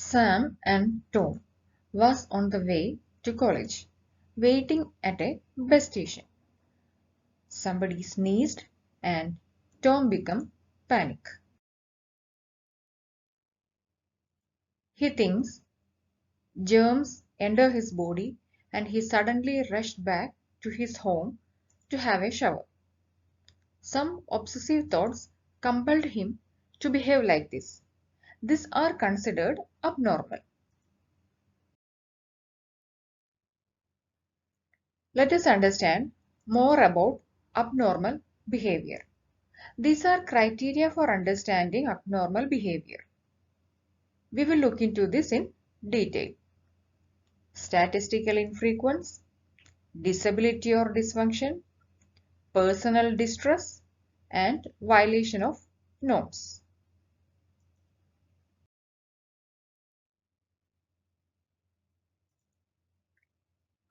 Sam and Tom was on the way to college, waiting at a bus station. Somebody sneezed and Tom became panic. He thinks germs enter his body and he suddenly rushed back to his home to have a shower. Some obsessive thoughts compelled him to behave like this. These are considered abnormal. Let us understand more about abnormal behavior. These are criteria for understanding abnormal behavior. We will look into this in detail. Statistical infrequence, disability or dysfunction, personal distress, and violation of norms.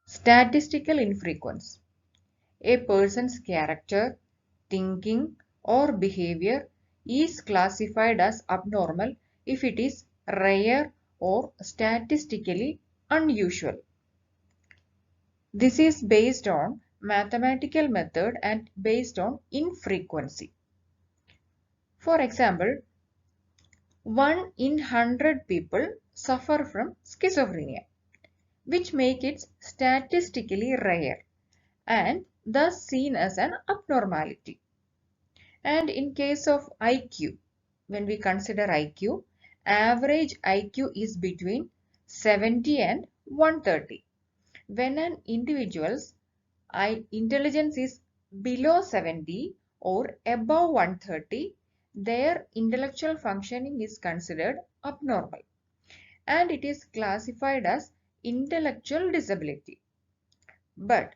Statistical infrequence. A person's character, thinking, or behavior is classified as abnormal if it is rare or statistically unusual. This is based on mathematical method and based on infrequency. For example, 1 in 100 people suffer from schizophrenia, which makes it statistically rare and thus seen as an abnormality. And in case of IQ, when we consider IQ, average IQ is between 70 and 130. When an individual's intelligence is below 70 or above 130, their intellectual functioning is considered abnormal and it is classified as intellectual disability. But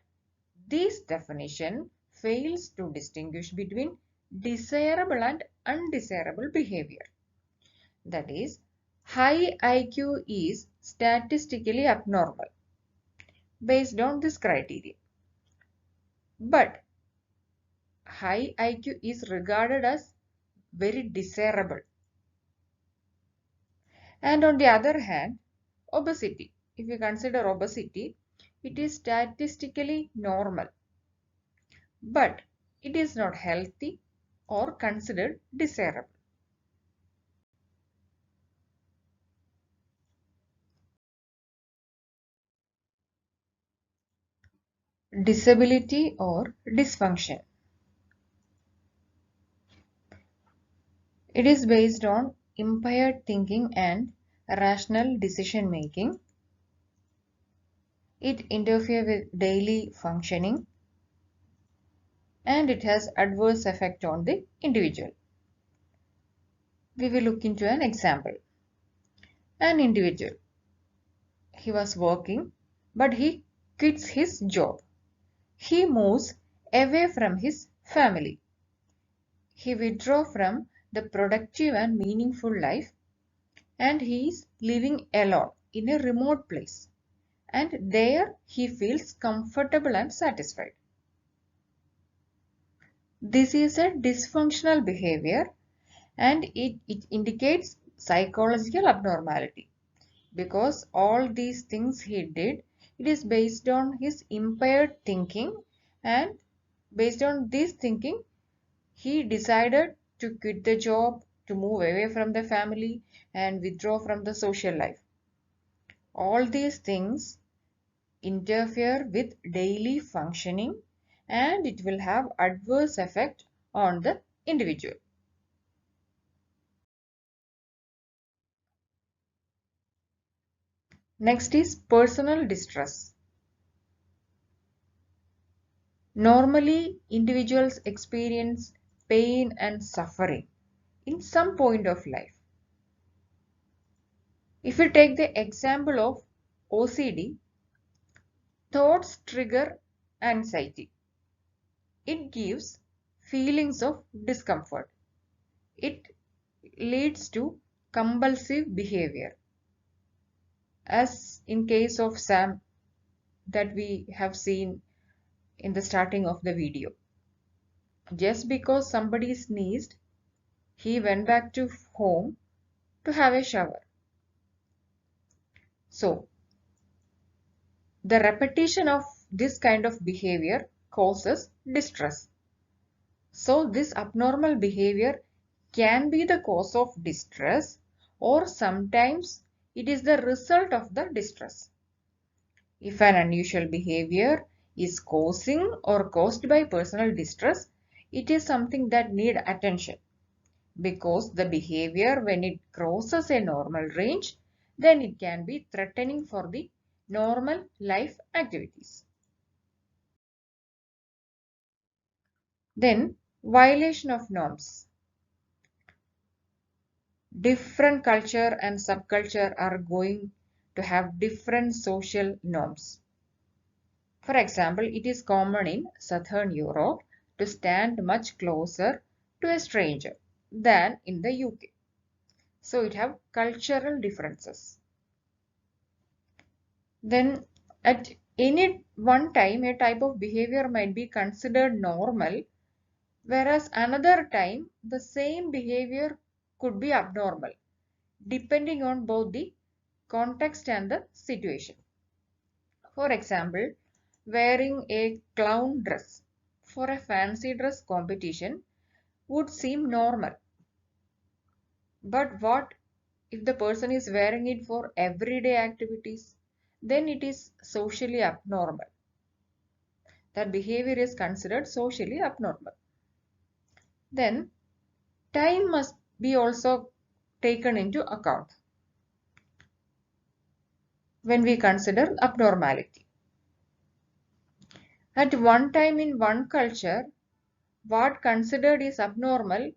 this definition fails to distinguish between desirable and undesirable behavior. That is, high IQ is statistically abnormal based on this criteria. But high IQ is regarded as very desirable. And on the other hand, obesity. If you consider obesity, it is statistically normal. But it is not healthy or considered desirable. Disability or dysfunction. It is based on impaired thinking and rational decision making. It interferes with daily functioning and it has adverse effect on the individual. We will look into an example. An individual, he was working but he quits his job. He moves away from his family. He withdraws from the productive and meaningful life and he is living alone in a remote place. And there he feels comfortable and satisfied. This is a dysfunctional behavior and it indicates psychological abnormality because all these things he did, it is based on his impaired thinking and based on this thinking he decided to quit the job, to move away from the family and withdraw from the social life. All these things interfere with daily functioning and it will have adverse effect on the individual. Next is personal distress. Normally, individuals experience pain and suffering in some point of life. If we take the example of OCD, thoughts trigger anxiety. It gives feelings of discomfort. It leads to compulsive behavior. As in case of Sam that we have seen in the starting of the video. Just because somebody sneezed, he went back to home to have a shower. So, the repetition of this kind of behavior causes distress. So, this abnormal behavior can be the cause of distress, or sometimes it is the result of the distress. If an unusual behavior is causing or caused by personal distress, it is something that need attention, because the behavior, when it crosses a normal range, then it can be threatening for the normal life activities. Then, violation of norms. Different culture and subculture are going to have different social norms. For example, it is common in Southern Europe to stand much closer to a stranger than in the UK. So it have cultural differences. Then at any one time, a type of behavior might be considered normal, whereas another time the same behavior could be abnormal, depending on both the context and the situation. For example, wearing a clown dress for a fancy dress competition would seem normal. But what if the person is wearing it for everyday activities? Then it is socially abnormal. That behavior is considered socially abnormal. Then time must be also taken into account when we consider abnormality. At one time in one culture, what considered is abnormal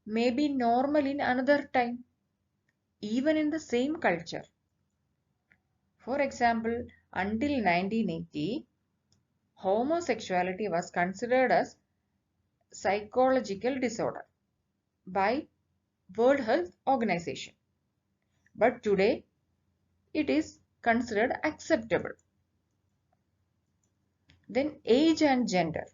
may be normal in another time, even in the same culture. For example, until 1980, homosexuality was considered as psychological disorder by World Health Organization. But today, it is considered acceptable. Then age and gender.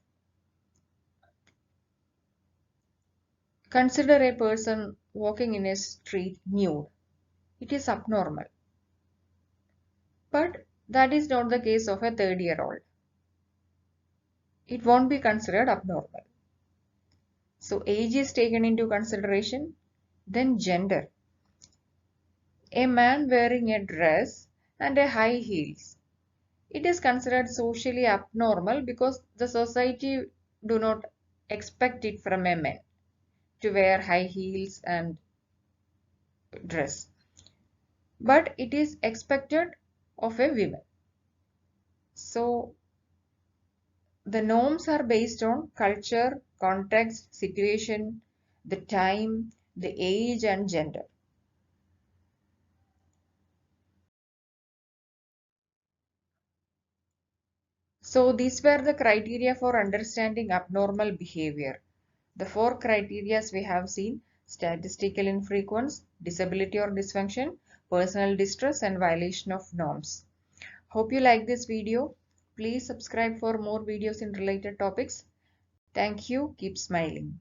Consider a person walking in a street nude. It is abnormal. But that is not the case of a 30-year-old. It won't be considered abnormal. So age is taken into consideration. Then gender. A man wearing a dress and a high heels. It is considered socially abnormal because the society do not expect it from a man to wear high heels and dress. But it is expected of a woman. So the norms are based on culture, context, situation, the time, the age and gender. So these were the criteria for understanding abnormal behavior. The four criteria we have seen: statistical infrequence, disability or dysfunction, personal distress and violation of norms. Hope you like this video. Please subscribe for more videos in related topics. Thank you. Keep smiling.